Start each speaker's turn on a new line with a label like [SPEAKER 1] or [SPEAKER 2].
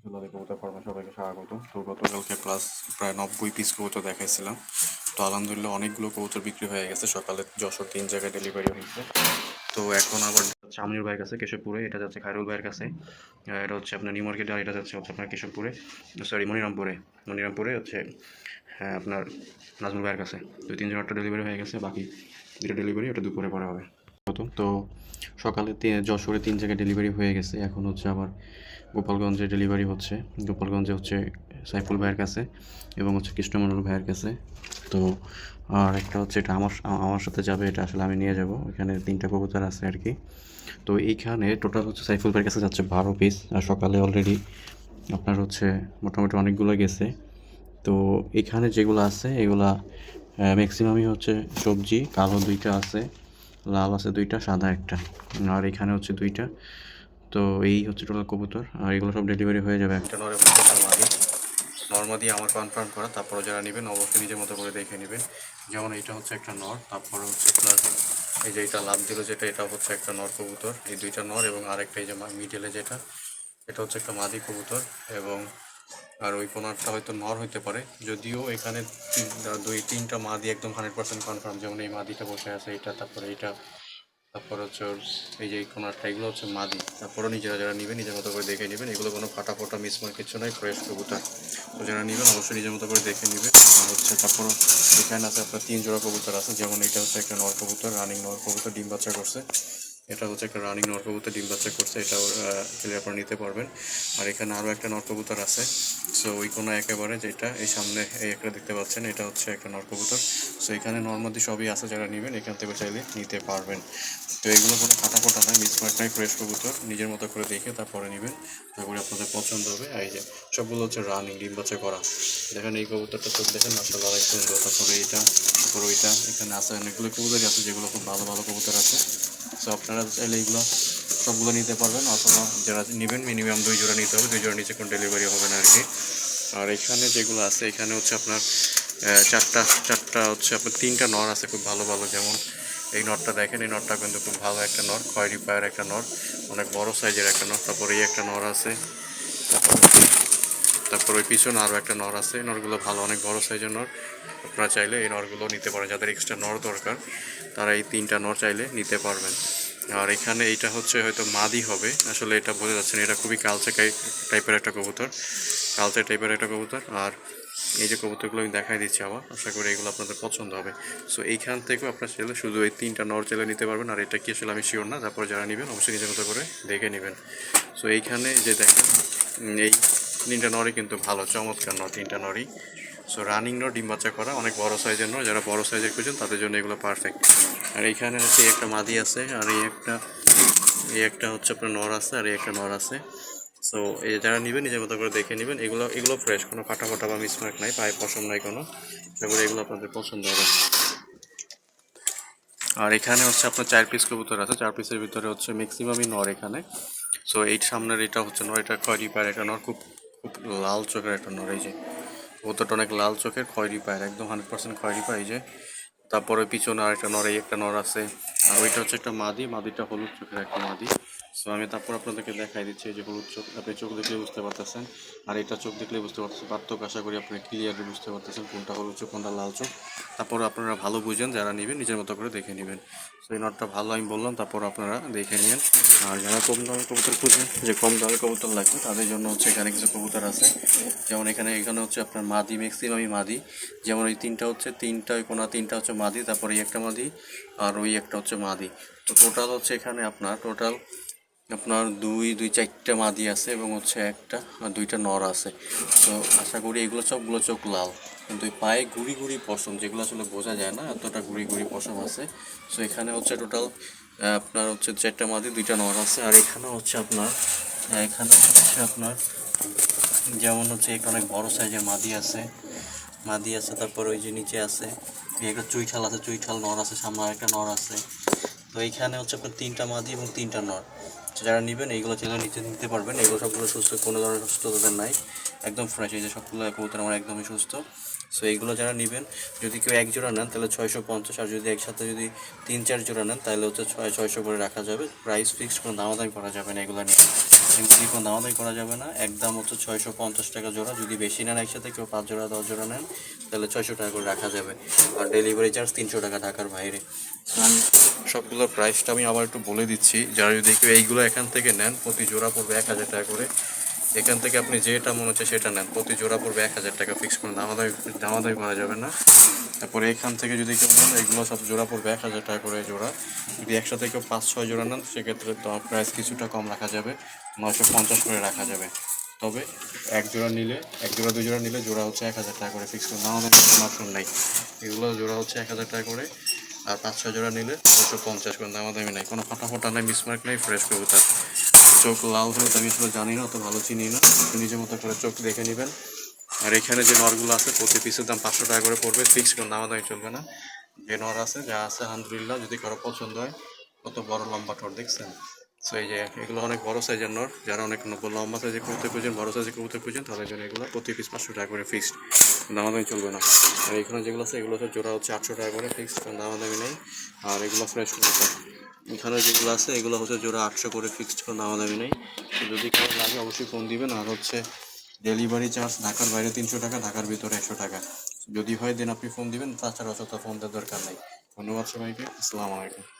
[SPEAKER 1] সোনালী কবুতর ফার্মে সবাইকে স্বাগত। তো গতকালকে প্রায় 90 পিস কবুতর দেখাইছিলাম। তো আলহামদুলিল্লাহ অনেকগুলো কবুতর বিক্রি হয়ে গেছে। সকালে যশোর 3 জায়গায় ডেলিভারি হয়েছে। তো এখন আবার যাচ্ছে আমিনুর ভাইয়ের কাছে কেশবপুরে, এটা যাচ্ছে খায়রুল ভাইয়ের কাছে, এটা হচ্ছে আপনার নিউ মার্কেটে, আর এটা যাচ্ছে আপনার কেশবপুরে, সরি মনিরামপুরে হচ্ছে হ্যাঁ আপনার নাজমুল ভাইয়ের কাছে। তো 3 জনেরটা ডেলিভারি হয়ে গেছে, বাকি 2টা ডেলিভারি ওটা দুপুরে পরে হবে। তো সকালে যশোরে 3 জায়গায় ডেলিভারি হয়ে গেছে। এখন হচ্ছে আবার গোপালগঞ্জে ডেলিভারি হচ্ছে। গোপালগঞ্জে হচ্ছে সাইফুল ভাইয়ের কাছে এবং হচ্ছে কৃষ্ণমন্ডল ভাইয়ের কাছে। তো আর একটা হচ্ছে এটা আমার সাথে যাবে, এটা আসলে আমি নিয়ে যাব। এখানে 3টা কবুতর আছে আর কি। তো এইখানে টোটাল হচ্ছে সাইফুল ভাইয়ের কাছে যাচ্ছে 12 পিস, আর সকালে অলরেডি আপনার হচ্ছে মোটামুটি অনেকগুলো গেছে। তো এখানে যেগুলো আছে এগুলা ম্যাক্সিমামই হচ্ছে সবজি, কালো 2টা আছে, লাল আছে 2টা, সাদা একটা, আর এখানে হচ্ছে 2টা। তো এই হচ্ছে টোটাল কবুতর, আর এগুলো সব ডেলিভারি হয়ে যাবে। একটা নরে নর্মাদি আমার কনফার্ম করা, তারপরে যারা নেবেন অবশ্যই নিজের মতো করে দেখে নেবেন। যেমন এইটা হচ্ছে একটা নর, তারপরে হচ্ছে প্লাস এই যে এটা লাভ দিল যেটা, এটা হচ্ছে একটা নর কবুতর। এই 2টা নর এবং আরেকটা এই যে মিডলে যেটা, এটা হচ্ছে একটা মাদি কবুতর। এবং আর ওই কোনারটা হয়তো নর হইতে পারে, যদিও এখানে 2-3টা মাদি একদম 100% কনফার্ম। যেমন এই মাদিটা বসে আছে এটা, তারপরে এইটা, তারপর হচ্ছে ওর এই যে কোনারটা, এগুলো হচ্ছে মাদি। তারপরও যারা নেবেন নিজের মতো করে দেখে নেবেন। এগুলো কোনো ফাটা মিসমার কিছু নয়, ফ্রেশ কবুতর। তো যারা নেবেন অবশ্যই নিজের মতো করে দেখে নেবেন। আর হচ্ছে তারপরও এখানে আছে আপনার 3 জোড়া কবুতর আছে। যেমন এটা হচ্ছে একটা নর কবুতর, রানিং নর কবুতর, ডিম বাচ্চা করছে। এটা হচ্ছে একটা রানিং নর কবুতর, ডিম বাচ্চা করছে। এটাও আপনারা নিতে পারবেন। আর এখানে আরও একটা নর কবুতর আছে। সো ওই কোনো একেবারে যেটা এই সামনে এই একটা দেখতে পাচ্ছেন, এটা হচ্ছে একটা নর কবুতর। সো এখানে নর্মাদি সবই আছে, যারা নেবেন এখান থেকে চাইলে নিতে পারবেন। তো এগুলো কোনো ফাটা নয়, মিসমার্ক নয়, ফ্রেশ কবুতর। নিজের মতো করে দেখে তারপরে নেবেন, তারপরে আপনাদের পছন্দ হবে। এই যে সবগুলো হচ্ছে রানিং, ডিম বাচ্চা করা। দেখেন এই কবুতরটা চোখ দেখেন, মাশাআল্লাহ অনেক সুন্দর। তারপরে এইটা, তারপরে ওইটা, এখানে আছে অনেকগুলো কবুতরই আছে যেগুলো খুব ভালো ভালো কবুতর আছে। সো আপনারা চাইলে এইগুলো সবগুলো নিতে পারবেন, অথবা যারা নেবেন মিনিমাম 2 জোড়া নিতে হবে, 2 জোড়া নিচে কোনো ডেলিভারি হবে না আর কি। আর এখানে যেগুলো আছে, এখানে হচ্ছে আপনার চারটা হচ্ছে আপনার 3টা নর আছে খুব ভালো ভালো। যেমন এই নটটা দেখেন, এই নটটা কিন্তু খুব ভালো একটা নর, খয়েরি পায়ের একটা নর, অনেক বড় সাইজের একটা নর। তারপরে এই একটা নর আছে, তারপর ওই পিছনে আরও একটা নর আছে। নরগুলো ভালো, অনেক বড় সাইজের নর। আপনারা চাইলে এই নরগুলো নিতে পারেন, যাদের এক্সট্রা নর দরকার তারা এই 3টা নর চাইলে নিতে পারবেন। আর এখানে এইটা হচ্ছে হয়তো মাদি হবে, আসলে এটা বোঝা যাচ্ছে না। এটা খুবই কালচে টাইপের একটা কবুতর, কালচে টাইপের একটা কবুতর। আর এই যে কবুতরগুলো আমি দেখাই দিচ্ছি আবার, আশা করি এগুলো আপনাদের পছন্দ হবে। সো এইখান থেকেও আপনার চাইলে শুধু এই 3টা নর চাইলে নিতে পারবেন। আর এটা কি আসলে আমি শিওর না, তারপর যারা নেবেন অবশ্যই নিজের মতো করে দেখে নেবেন। সো এইখানে যে দেখেন এই 3টা নরই কিন্তু ভালো, চমৎকার নর 3টা নরই। সো রানিং নর, ডিম বাচ্চা করা, অনেক বড় সাইজের নর। যারা বড় সাইজের খুঁজছেন তাদের জন্য এগুলো পারফেক্ট। আর এইখানে হচ্ছে একটা মাদি আছে, আর এই একটা হচ্ছে আপনার নর আছে, আর এই একটা নর আছে। সো এই যারা নেবেন নিজের মতো করে দেখে নেবেন। এগুলো ফ্রেশ, কোনো ফাটা বা মিসমার্ক নাই, পায়ে পশম নাই কোনো। তারপরে এগুলো আপনাদের পছন্দ হবে। আর এখানে হচ্ছে আপনার 4 পিস কবুতর আছে, 4 পিসের ভিতরে হচ্ছে ম্যাক্সিমামই নর এখানে। সো এই সামনের এটা হচ্ছে নর, এটা খয়েরি পায়ের একটা নর, খুব খুব লাল চোখের একটা নর। এই যে কবুতরটা অনেক লাল চোখের, খয়েরি পায়ের, একদম 100% খয়েরি পায়। এই যে তারপরে পিছনে আর একটা নর, এই একটা নর আছে। আর ওইটা হচ্ছে একটা মাদিটা হলুদ চোখের একটা মাদি। সো আমি তারপর আপনাদেরকে দেখাই দিচ্ছি। এই যে হলুদ চোখ, আপনি চোখ দেখলে বুঝতে পারতেছেন, আর এটা চোখ দেখলে বুঝতে পারতেছেন। পার্থক্য আশা করি আপনি ক্লিয়ারলি বুঝতে পারতেছেন কোনটা হলুদ চোখ কোনটা লাল চোখ। তারপর আপনারা ভালো বুঝেন, যারা নেবেন নিজের মতো করে দেখে নেবেন। সো এই নটটা ভালো আমি বললাম, তারপর আপনারা দেখে নিন। আর যারা কম দামের কবুতর খুঁজেন, যে কম দামের কবুতর লাগবে তাদের জন্য হচ্ছে এখানে কিছু কবুতর আছে। যেমন এখানে হচ্ছে আপনার মাদি, ম্যাক্সিমামই মাদি। যেমন ওই 3টা হচ্ছে, 3টা ওই কোনা 3টা হচ্ছে মাদি, তারপরে এই একটা মাদি, আর ওই একটা হচ্ছে মাদি। তো টোটাল হচ্ছে এখানে আপনার 4টা মাদি আছে, এবং হচ্ছে একটা আর 2টা নর আছে। তো আশা করি এগুলো সবগুলো চোখ লাল, কিন্তু এই পায়ে গুড়ি গুড়ি পশম, যেগুলো আসলে বোঝা যায় না, এতটা গুড়ি গুড়ি পশম আছে। সো এখানে হচ্ছে টোটাল আপনার হচ্ছে 4টা মাদি, 2টা নর আছে। আর এখানে হচ্ছে আপনার যেমন হচ্ছে এখানে অনেক বড় সাইজের মাদি আছে, তারপর ওই যে নিচে আছে একটা চুইঠাল আছে, চুইঠাল নর আছে, সামনে আরেকটা নর আছে। তো এইখানে হচ্ছে আপনার 3টা মাদি এবং 3টা নর। যারা নেবেন এইগুলো চাইলে নিতে পারবেন। এগুলো সবগুলো সুস্থ, কোনো ধরনের অসুস্থতা নাই, একদম ফ্রেশ। এই যে সবগুলো কবুতর আমার একদমই সুস্থ। সো এইগুলো যারা নেবেন, যদি কেউ 1 জোড়া নেন তাহলে 650, আর যদি একসাথে যদি 3-4 জোড়া নেন তাহলে হচ্ছে 600 করে রাখা যাবে। প্রাইস ফিক্সড, কোনো দামাদামি করা যাবে না এগুলো নিয়ে। এমনি কোনো দামাদামি করা যাবে না, একদম হচ্ছে 650 টাকা জোড়া। যদি বেশি নেন একসাথে, কেউ 5 জোড়া 10 জোড়া নেন, তাহলে 600 টাকা করে রাখা যাবে। আর ডেলিভারি চার্জ 300 টাকা ঢাকার বাইরে। আমি সবগুলোর প্রাইসটা আমি আবার একটু বলে দিচ্ছি। যারা যদি কেউ এইগুলো এখান থেকে নেন, প্রতি জোড়া পড়বে 1000 টাকা করে। এখান থেকে আপনি যেটা মনে হচ্ছে সেটা নেন, প্রতি জোড়া পড়বে 1000 টাকা ফিক্স করে, দামাদামি করা যাবে না। তারপরে এখান থেকে যদি কেউ নেন, এগুলো সব জোড়া পড়বে 1000 টাকা করে জোড়া। যদি একসাথে কেউ 5-6 জোড়া নেন, সেক্ষেত্রে তো প্রাইস কিছুটা কম রাখা যাবে, 950 করে রাখা যাবে। তবে এক জোড়া নিলে, এক জোড়া 2 জোড়া নিলে জোড়া হচ্ছে 1000 টাকা করে ফিক্স করে, দামাদামি কোনো অপশন নাই। এগুলো জোড়া হচ্ছে 1000 টাকা করে, আর 5-6 জোড়া নিলে 950 করে, দামাদামি নাই, কোনো ফাটা নাই, মিসমার্ক নাই, ফ্রেশ কবুতর। চোখ লাল হলে তো আমি আসলে জানি না, অত ভালো চিনি না, একটু নিজের মতো করে চোখ দেখে নেবেন। আর এখানে যে নরগুলো আছে, প্রতি পিসের দাম 500 টাকা করে পড়বে, ফিক্স কোনো দামাদামি চলবে না। যে নর আছে যা আছে আলহামদুলিল্লাহ, যদি কারো পছন্দ হয়। কত বড় লম্বা ঠোঁট দেখছেন? সো এই যে এগুলো অনেক বড় সাইজের নর, যারা অনেক লম্বা সাইজের কবুতর খুঁজছেন, বড় সাইজের কবুতর খুঁজছেন, তাদের জন্য এগুলো প্রতি পিস 500 টাকা করে ফিক্সড, দামাদামি চলবে না। আর এখানে যেগুলো আছে, এগুলো হচ্ছে জোড়া হচ্ছে 800 টাকা করে ফিক্সড, কোনো দামাদামি নেই। আর এগুলো ফ্রেশ কবুতর। এখানে যেগুলো আছে, এগুলো হচ্ছে জোড়া 800 করে ফিক্সড, কোনো দামাদামি নেই। তো যদি কারো লাগে অবশ্যই ফোন দিবেন। আর হচ্ছে ডেলিভারি চার্জ ঢাকার বাইরে 300 টাকা, ঢাকার ভিতরে 100 টাকা। যদি হয় দেন আপনি ফোন দিবেন, তাছাড়া অযথা ফোন দেওয়ার দরকার নেই। ধন্যবাদ সবাইকে, আসসালামু আলাইকুম।